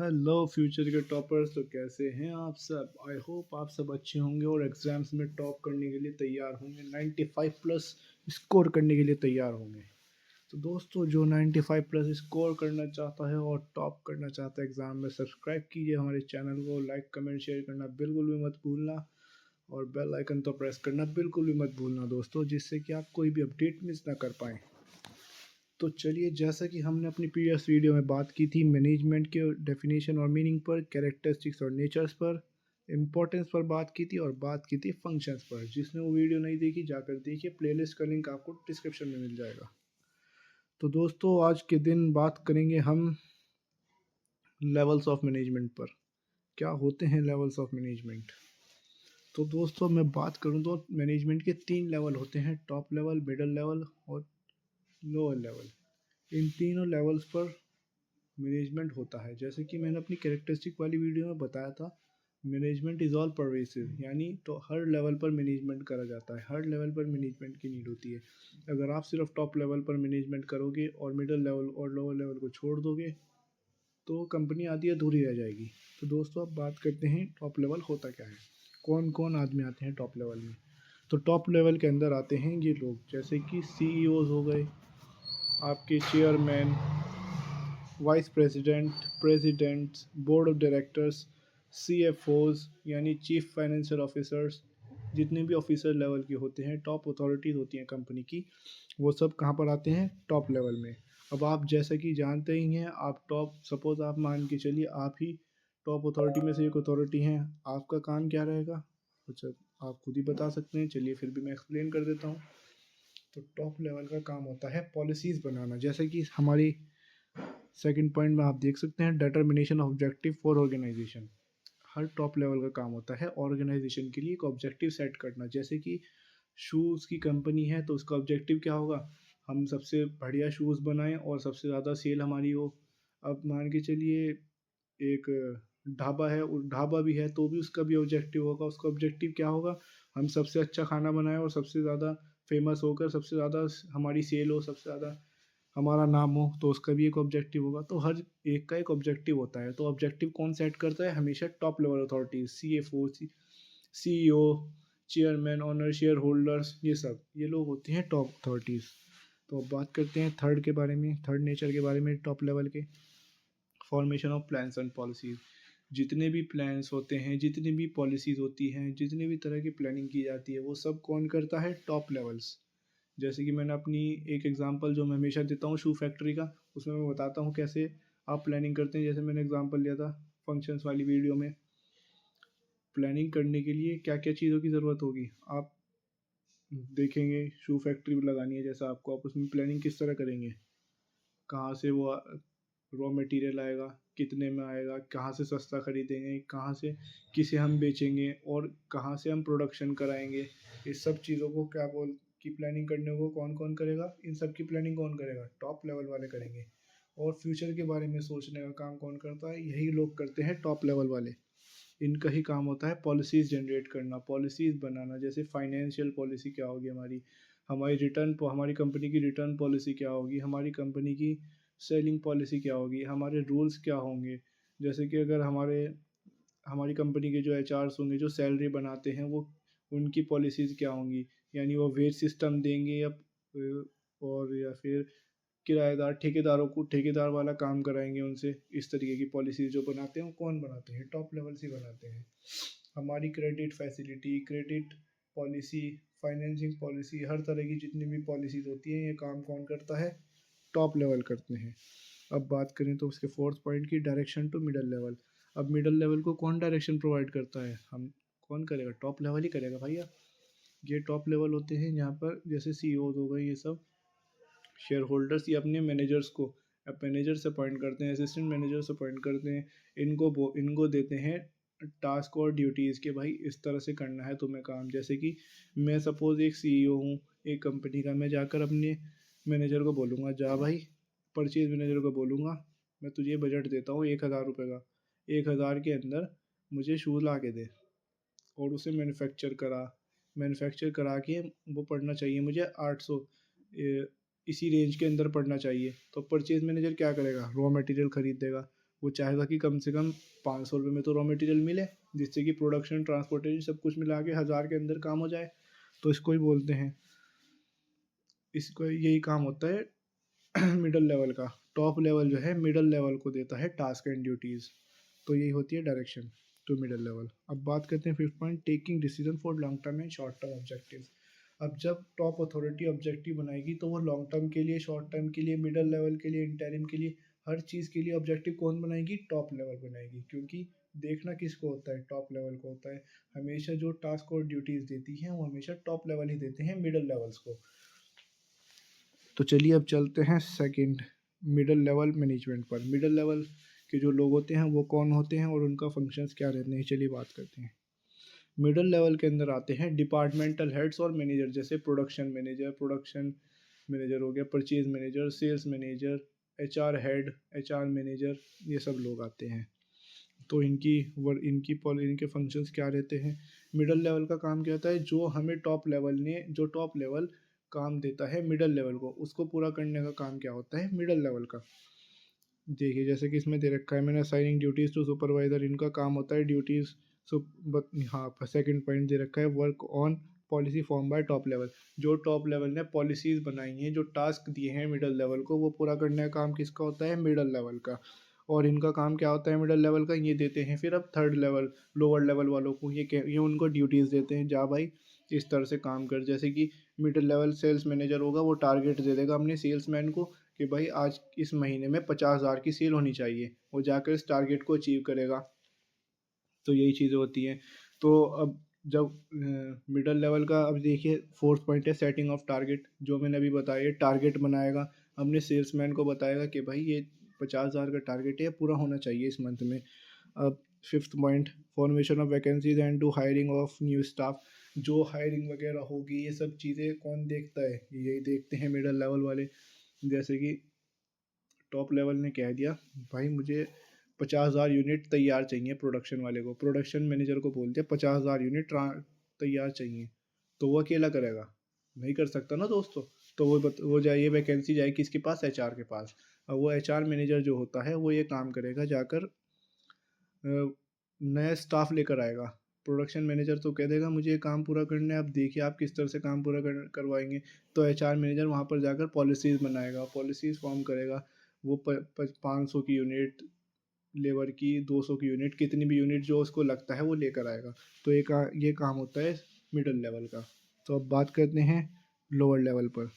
Hello future के toppers, तो कैसे हैं आप सब। आई होप आप सब अच्छे होंगे और एग्ज़ाम्स में टॉप करने के लिए तैयार होंगे, 95 प्लस स्कोर करने के लिए तैयार होंगे। तो दोस्तों, जो 95 प्लस स्कोर करना चाहता है और टॉप करना चाहता है एग्ज़ाम में, सब्सक्राइब कीजिए हमारे चैनल को। लाइक कमेंट शेयर करना बिल्कुल भी मत भूलना और बेल आइकन तो प्रेस करना बिल्कुल भी मत भूलना दोस्तों, जिससे कि आप कोई भी अपडेट मिस ना कर पाएँ। तो चलिए, जैसा कि हमने अपनी प्रीवियस वीडियो में बात की थी मैनेजमेंट के डेफिनेशन और मीनिंग पर, कैरेक्टरिस्टिक्स और नेचर्स पर, इम्पोर्टेंस पर बात की थी और बात की थी फंक्शंस पर। जिसने वो वीडियो नहीं देखी, जाकर देखिए, प्लेलिस्ट का लिंक आपको डिस्क्रिप्शन में मिल जाएगा। तो दोस्तों, आज के दिन बात करेंगे हम लेवल्स ऑफ मैनेजमेंट पर। क्या होते हैं लेवल्स ऑफ मैनेजमेंट? तो दोस्तों, मैं बात करूं तो मैनेजमेंट के 3 लेवल होते हैं: टॉप लेवल, मिडल लेवल और लोअर लेवल। इन तीनों लेवल्स पर मैनेजमेंट होता है। जैसे कि मैंने अपनी कैरेक्टरिस्टिक वाली वीडियो में बताया था, मैनेजमेंट इज़ ऑल परवेसिव, यानी तो हर लेवल पर मैनेजमेंट करा जाता है, हर लेवल पर मैनेजमेंट की नीड होती है। अगर आप सिर्फ टॉप लेवल पर मैनेजमेंट करोगे और मिडिल लेवल और लोअर लेवल को छोड़ दोगे, तो कंपनी आधी अधूरी रह जाएगी। तो दोस्तों, अब बात करते हैं टॉप लेवल होता क्या है, कौन कौन आदमी आते हैं टॉप लेवल में। तो टॉप लेवल के अंदर आते हैं ये लोग, जैसे कि CEOs हो गए, आपके chairman, vice president, presidents, board of directors, CFOs यानी चीफ फाइनेंशियल ऑफिसर्स। जितने भी ऑफिसर लेवल के होते हैं, टॉप अथॉरिटीज़ होती हैं कंपनी की, वो सब कहाँ पर आते हैं? टॉप लेवल में। अब आप जैसा कि जानते ही हैं, आप टॉप, सपोज आप मान के चलिए आप ही टॉप अथॉरिटी में से एक अथॉरिटी हैं, आपका काम क्या रहेगा? अच्छा, आप खुद ही बता सकते हैं, चलिए फिर भी मैं एक्सप्लेन कर देता हूँ। तो टॉप लेवल का काम होता है पॉलिसीज़ बनाना। जैसे कि हमारी सेकंड पॉइंट में आप देख सकते हैं, determination of objective for organisation. हर टॉप लेवल का काम होता है ऑर्गेनाइजेशन के लिए एक ऑब्जेक्टिव सेट करना। जैसे कि शूज़ की कंपनी है, तो उसका ऑब्जेक्टिव क्या होगा? हम सबसे बढ़िया शूज़ बनाएं और सबसे ज़्यादा सेल हमारी हो। अब मान के चलिए, एक ढाबा है, और ढाबा भी है तो भी उसका भी ऑब्जेक्टिव होगा। उसका ऑब्जेक्टिव क्या होगा? हम सबसे अच्छा खाना बनाएं और सबसे ज़्यादा फेमस होकर सबसे ज़्यादा हमारी सेल हो, सबसे ज़्यादा हमारा नाम हो, तो उसका भी एक ऑब्जेक्टिव होगा। तो हर एक का एक ऑब्जेक्टिव होता है। तो ऑब्जेक्टिव कौन सेट करता है? हमेशा top level authorities, CFO, CEO, chairman, owner share holders, ये लोग होते हैं टॉप अथॉरिटीज़। तो अब बात करते हैं थर्ड के बारे में, थर्ड नेचर के बारे में टॉप लेवल के। Formation of plans and policies. जितने भी प्लान्स होते हैं, जितनी भी पॉलिसीज़ होती हैं, जितनी भी तरह की प्लानिंग की जाती है, वो सब कौन करता है? Top levels. जैसे कि मैंने अपनी एक एग्जांपल जो मैं हमेशा देता हूँ शू फैक्ट्री का, उसमें मैं बताता हूँ कैसे आप प्लानिंग करते हैं। जैसे मैंने एग्जांपल लिया था फंक्शंस वाली वीडियो में, प्लानिंग करने के लिए क्या क्या चीज़ों की ज़रूरत होगी आप देखेंगे। शू फैक्ट्री लगानी है जैसा आपको, आप उसमें प्लानिंग किस तरह करेंगे? कहाँ से वो रॉ मटेरियल आएगा, कितने में आएगा, कहाँ से सस्ता खरीदेंगे, कहाँ से किसे हम बेचेंगे और कहाँ से हम प्रोडक्शन कराएंगे। इस सब चीज़ों को क्या बोल की प्लानिंग करने को कौन कौन करेगा? इन सब की प्लानिंग कौन करेगा? टॉप लेवल वाले करेंगे। और फ्यूचर के बारे में सोचने का काम कौन करता है? यही लोग करते हैं, टॉप लेवल वाले। इनका ही काम होता है पॉलिसीज़ जनरेट करना, पॉलिसीज़ बनाना। जैसे फाइनेंशियल पॉलिसी क्या होगी हमारी, हमारी रिटर्न, हमारी कंपनी की रिटर्न पॉलिसी क्या होगी, हमारी कंपनी की सेलिंग पॉलिसी क्या होगी, हमारे रूल्स क्या होंगे। जैसे कि अगर हमारी कंपनी के जो HRs होंगे, जो सैलरी बनाते हैं, वो उनकी पॉलिसीज़ क्या होंगी, यानी वो वेज सिस्टम देंगे या और या फिर किराएदार ठेकेदारों को ठेकेदार वाला काम कराएंगे उनसे। इस तरीके की पॉलिसीज़ जो बनाते हैं, वो कौन बनाते हैं? टॉप लेवल से बनाते हैं। हमारी credit facility, credit policy, financing policy, हर तरह की जितनी भी पॉलिसीज़ होती हैं, ये काम कौन करता है? टॉप लेवल करते हैं। अब बात करें तो उसके फोर्थ पॉइंट की, डायरेक्शन टू मिडल लेवल। अब मिडल लेवल को कौन डायरेक्शन प्रोवाइड करता है? हम कौन करेगा? टॉप लेवल ही करेगा भैया। ये टॉप लेवल होते हैं यहाँ पर, जैसे CEOs हो गए, ये सब शेयर होल्डर्स, ये अपने मैनेजर्स को, अब मैनेजर से अपॉइंट करते हैं, असिस्टेंट मैनेजर से अपॉइंट करते हैं। इनको देते हैं टास्क और ड्यूटीज़ के, भाई इस तरह से करना है तुम्हें काम। जैसे कि मैं सपोज़ एक CEO हूँ एक कंपनी का, मैं जाकर अपने मैनेजर को बोलूँगा, जा भाई, परचेज मैनेजर को बोलूँगा, मैं तुझे बजट देता हूँ 1,000 रुपये का, 1,000 के अंदर मुझे शूज़ ला के दे, और उसे मैन्युफैक्चर करा के वो पड़ना चाहिए मुझे 800, इसी रेंज के अंदर पड़ना चाहिए। तो परचेज मैनेजर क्या करेगा? रॉ मटेरियल खरीदेगा, वो चाहेगा कि कम से कम 500 रुपये में तो रॉ मटेरियल मिले, जिससे कि प्रोडक्शन ट्रांसपोर्टेशन सब कुछ मिला के 1000 के अंदर काम हो जाए। तो इसको ही बोलते हैं, इसको यही काम होता है मिडल लेवल का। टॉप लेवल जो है मिडल लेवल को देता है टास्क एंड ड्यूटीज़। तो यही होती है डायरेक्शन टू मिडल लेवल। अब बात करते हैं 5th point, taking decision for long term and short term objective. अब जब टॉप अथॉरिटी ऑब्जेक्टिव बनाएगी तो वो लॉन्ग टर्म के लिए, शॉर्ट टर्म के लिए, मिडल लेवल के लिए, इंटरिम के लिए, हर चीज़ के लिए ऑब्जेक्टिव कौन बनाएगी? टॉप लेवल बनाएगी। क्योंकि देखना किसको होता है? टॉप लेवल को होता है। हमेशा जो टास्क और ड्यूटीज़ देती हैं वो हमेशा टॉप लेवल ही देते हैं मिडल लेवल्स को। तो चलिए अब चलते हैं सेकंड, मिडल लेवल मैनेजमेंट पर। मिडल लेवल के जो लोग होते हैं वो कौन होते हैं और उनका फंक्शंस क्या रहते हैं, चलिए बात करते हैं। मिडल लेवल के अंदर आते हैं डिपार्टमेंटल हेड्स और मैनेजर, जैसे प्रोडक्शन मैनेजर हो गया, purchase manager, sales manager, HR head, HR manager, ये सब लोग आते हैं। तो इनके फंक्शंस क्या रहते हैं? मिडल लेवल का काम क्या होता है? जो टॉप लेवल काम देता है मिडल लेवल को, उसको पूरा करने का काम क्या होता है मिडल लेवल का? देखिए जैसे कि इसमें दे रखा है मैंने, असाइनिंग ड्यूटीज़ टू सुपरवाइजर, इनका काम होता है ड्यूटीज़। हाँ, सेकंड पॉइंट दे रखा है, work on policy form by top level. जो टॉप लेवल ने पॉलिसीज़ बनाई हैं, जो टास्क दिए हैं मिडल लेवल को, वो पूरा करने का काम किसका होता है? मिडल लेवल का। और इनका काम क्या होता है मिडल लेवल का? ये देते हैं फिर अब थर्ड लेवल, लोअर लेवल वालों को, ये उनको ड्यूटीज़ देते हैं, जा भाई इस तरह से काम कर। जैसे कि मिडिल लेवल सेल्स मैनेजर होगा, वो टारगेट दे देगा अपने सेल्समैन को कि भाई आज इस महीने में 50,000 की सेल होनी चाहिए, वो जाकर इस टारगेट को अचीव करेगा। तो यही चीज़ें होती हैं। तो अब जब मिडल लेवल का, अब देखिए 4th पॉइंट है सेटिंग ऑफ टारगेट, जो मैंने अभी बताया, टारगेट बनाएगा, अपने सेल्समैन को बताएगा कि भाई ये 50,000 का टारगेट है, पूरा होना चाहिए इस मंथ में। अब 5th point, formation of vacancies and to hiring of new staff. जो हायरिंग वगैरह होगी ये सब चीज़ें कौन देखता है? यही देखते हैं मिडल लेवल वाले। जैसे कि टॉप लेवल ने कह दिया भाई मुझे 50,000 यूनिट तैयार चाहिए, प्रोडक्शन वाले को, प्रोडक्शन मैनेजर को बोल दिया 50,000 यूनिट तैयार चाहिए, तो वो अकेला करेगा? नहीं कर सकता ना दोस्तों। तो वो जाइए, वैकेंसी जाए किसके पास? एचआर के पास। अब वो एचआर मैनेजर जो होता है वो ये काम करेगा, जाकर नया स्टाफ लेकर आएगा। प्रोडक्शन मैनेजर तो कह देगा मुझे ये काम पूरा करना है, अब देखिए आप किस तरह से काम पूरा करवाएंगे। तो एचआर मैनेजर वहाँ पर जाकर पॉलिसीज़ बनाएगा, पॉलिसीज़ फॉर्म करेगा। वो 500 की यूनिट लेबर की, 200 की यूनिट, कितनी भी यूनिट जो उसको लगता है वो लेकर आएगा। तो ये काम होता है मिडल लेवल का। तो अब बात करते हैं लोअर लेवल पर।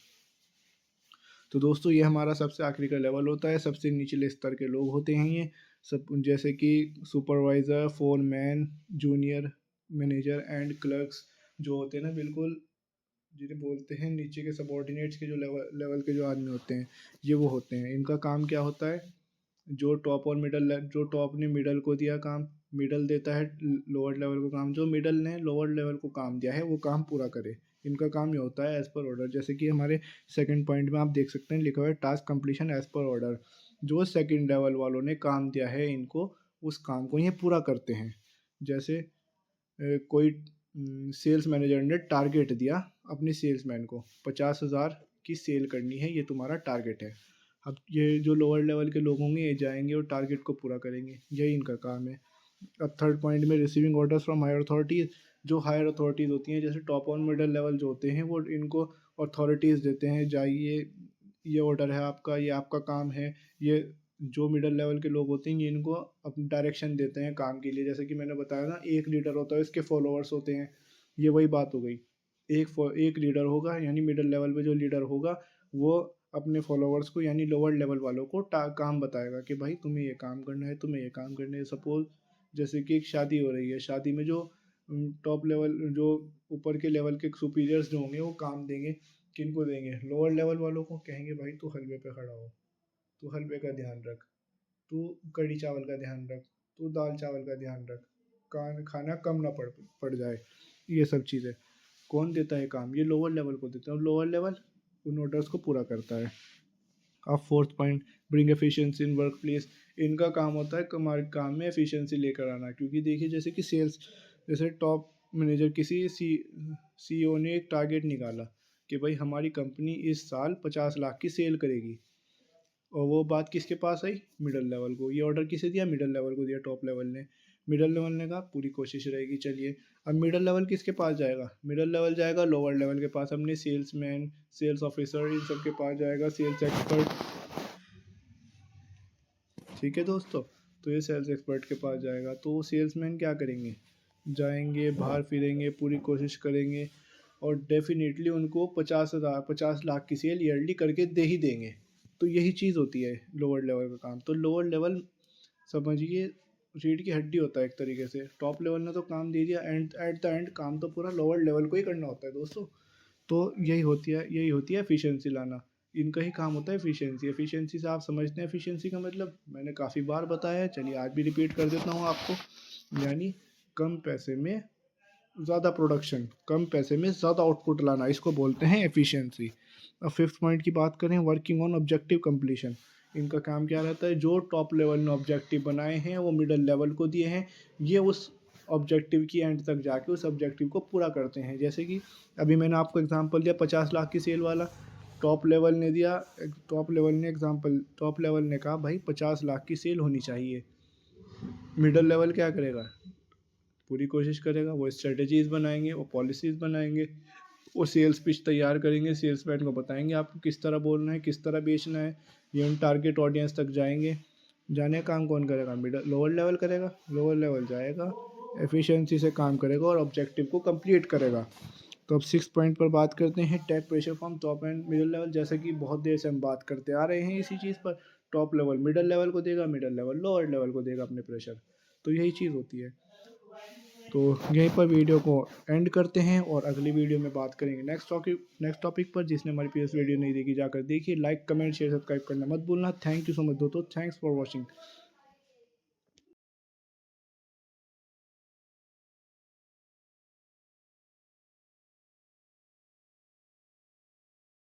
तो दोस्तों ये हमारा सबसे आखिरी का लेवल होता है, सबसे निचले स्तर के लोग होते हैं ये सब, जैसे कि supervisor, foreman, junior manager and clerks, जो होते हैं ना बिल्कुल, जिन्हें बोलते हैं नीचे के सबॉर्डिनेट्स के जो लेवल के जो आदमी होते हैं, ये वो होते हैं। इनका काम क्या होता है? जो टॉप ने मिडल को दिया काम, मिडल देता है लोअर लेवल को काम, जो मिडल ने लोअर लेवल को काम दिया है वो काम पूरा करे। इनका काम ये होता है एज पर ऑर्डर। जैसे कि हमारे सेकंड पॉइंट में आप देख सकते हैं लिखा हुआ है task completion as per order. जो सेकंड लेवल वालों ने काम दिया है इनको, उस काम को ये पूरा करते हैं। जैसे कोई सेल्स मैनेजर ने टारगेट दिया अपने सेल्समैन को, 50,000 की सेल करनी है, ये तुम्हारा टारगेट है। अब ये जो लोअर लेवल के लोग होंगे ये जाएंगे और टारगेट को पूरा करेंगे, यही इनका काम है। अब थर्ड पॉइंट में receiving orders from higher authorities. जो हायर अथॉरिटीज़ होती हैं, जैसे टॉप और मिडिल लेवल जो होते हैं, वो इनको अथॉरिटीज़ देते हैं, जाइए ये ऑर्डर है आपका, ये आपका काम है। ये जो मिडिल लेवल के लोग होते हैं ये इनको अपनी डायरेक्शन देते हैं काम के लिए। जैसे कि मैंने बताया ना, एक लीडर होता है, इसके फॉलोअर्स होते हैं, ये वही बात हो गई। एक लीडर होगा, यानी मिडिल लेवल पे जो लीडर होगा वो अपने फॉलोअर्स को, यानी लोअर लेवल वालों को काम बताएगा कि भाई तुम्हें ये काम करना है, तुम्हें ये काम करना है। सपोज जैसे कि एक शादी हो रही है, शादी में जो टॉप लेवल, जो ऊपर के लेवल के सुपीरियर्स जो होंगे वो काम देंगे, किनको देंगे? लोअर लेवल वालों को। कहेंगे भाई तू हलवे पे खड़ा हो, तू हलवे का ध्यान रख, तू कढ़ी चावल का ध्यान रख, तू दाल चावल का ध्यान रख, खाना कम ना पड़ जाए। ये सब चीज़ें कौन देता है काम? ये लोअर लेवल को देता है, और लोअर लेवल उन ऑर्डर्स को पूरा करता है। अब 4th point, bring efficiency in work place. इनका काम होता है हमारे काम में एफिशिएंसी लेकर आना। क्योंकि देखिए जैसे कि सेल्स, जैसे टॉप मैनेजर, किसी सीईओ ने एक टारगेट निकाला कि भाई हमारी कंपनी इस साल 50 लाख की सेल करेगी, और वो बात किसके पास आई, मिडल लेवल को। ये ऑर्डर किसे दिया, मिडल लेवल को दिया, टॉप लेवल ने। मिडल लेवल ने कहा पूरी कोशिश रहेगी, चलिए। अब मिडल लेवल किसके पास जाएगा, मिडल लेवल जाएगा लोअर लेवल के पास, अपने सेल्समैन, सेल्स ऑफिसर, इन सब के पास जाएगा, सेल्स एक्सपर्ट। ठीक है दोस्तों, तो ये सेल्स एक्सपर्ट के पास जाएगा। तो सेल्समैन क्या करेंगे, जाएंगे, बाहर फिरेंगे, पूरी कोशिश करेंगे और डेफिनेटली उनको 50 लाख की सेल ईयरली करके दे ही देंगे। तो यही चीज़ होती है लोअर लेवल का काम। तो लोअर लेवल समझिए रीढ़ की हड्डी होता है एक तरीके से। टॉप लेवल ने तो काम दे दिया, एंड एट द एंड काम तो पूरा लोअर लेवल को ही करना होता है दोस्तों। तो यही होती है एफिशिएंसी लाना। इनका ही काम होता है एफिशिएंसी। एफिशिएंसी से आप समझते हैं एफिशिएंसी का मतलब, मैंने काफ़ी बार बताया है, चलिए आज भी रिपीट कर देता हूँ आपको। यानी कम पैसे में ज़्यादा प्रोडक्शन, कम पैसे में ज़्यादा आउटपुट लाना, इसको बोलते हैं एफिशिएंसी। अब फिफ्थ पॉइंट की बात करें, वर्किंग ऑन ऑब्जेक्टिव कंप्लीशन। इनका काम क्या रहता है, जो टॉप लेवल ने ऑब्जेक्टिव बनाए हैं वो मिडल लेवल को दिए हैं, ये उस ऑब्जेक्टिव की एंड तक जाके उस ऑब्जेक्टिव को पूरा करते हैं। जैसे कि अभी मैंने आपको एग्जांपल दिया 50 लाख की सेल वाला, टॉप लेवल ने दिया, टॉप लेवल ने कहा भाई 50 लाख की सेल होनी चाहिए। मिडल लेवल क्या करेगा, पूरी कोशिश करेगा, वो स्ट्रेटजीज़ बनाएंगे, वो पॉलिसीज़ बनाएंगे, वो सेल्स पिच तैयार करेंगे, सेल्समैन को बताएंगे आपको किस तरह बोलना है, किस तरह बेचना है, ये उन टारगेट ऑडियंस तक जाएंगे। जाने का काम कौन करेगा, मिडल लोअर लेवल करेगा। लोअर लेवल जाएगा, एफिशिएंसी से काम करेगा और ऑब्जेक्टिव को कंप्लीट करेगा। तो अब सिक्स पॉइंट पर बात करते हैं, take pressure from top and middle level. जैसे कि बहुत देर से हम बात करते आ रहे हैं इसी चीज़ पर, टॉप लेवल मिडिल लेवल को देगा, मिडिल लेवल लोअर लेवल को देगा अपने प्रेशर। तो यही चीज़ होती है। तो यहीं पर वीडियो को एंड करते हैं और अगली वीडियो में बात करेंगे नेक्स्ट टॉपिक पर। जिसने हमारी प्रीवियस वीडियो नहीं देखी जाकर देखिए, लाइक कमेंट शेयर सब्सक्राइब करना मत भूलना। थैंक यू सो मच दोस्तों, थैंक्स फॉर वॉचिंग।